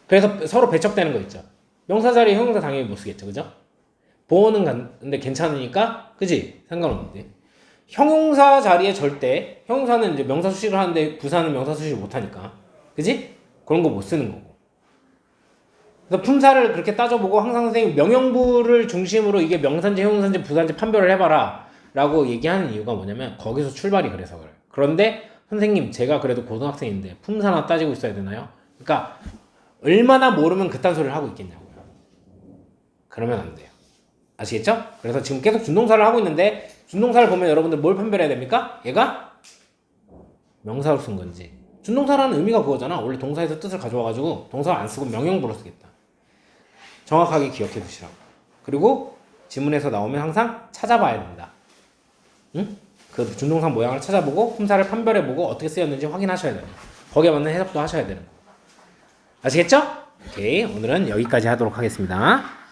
그래서 서로 배척되는 거 있죠. 명사 자리에 형용사 당연히 못 쓰겠죠. 그죠? 보어는 근데 괜찮으니까 그지? 상관없는데 형용사 자리에 절대 형용사는 이제 명사 수식을 하는데 부사는 명사 수식을 못하니까 그지? 그런 거 못 쓰는 거고. 그래서 품사를 그렇게 따져보고 항상 선생님 명령부를 중심으로 이게 명사인지 형용사인지 부사인지 판별을 해봐라 라고 얘기하는 이유가 뭐냐면 거기서 출발이 그래서 그래요. 그런데 선생님 제가 그래도 고등학생인데 품사나 따지고 있어야 되나요? 그러니까 얼마나 모르면 그딴 소리를 하고 있겠냐고요. 그러면 안 돼요. 아시겠죠? 그래서 지금 계속 준동사를 하고 있는데 준동사를 보면 여러분들 뭘 판별해야 됩니까? 얘가 명사로 쓴 건지. 준동사라는 의미가 그거잖아. 원래 동사에서 뜻을 가져와가지고 동사 안 쓰고 명령부로 쓰겠다. 정확하게 기억해 두시라고. 그리고 지문에서 나오면 항상 찾아봐야 된다. 응? 그 준동사 모양을 찾아보고 품사를 판별해보고 어떻게 쓰였는지 확인하셔야 돼요. 거기에 맞는 해석도 하셔야 되는 거. 아시겠죠? 오케이. 오늘은 여기까지 하도록 하겠습니다.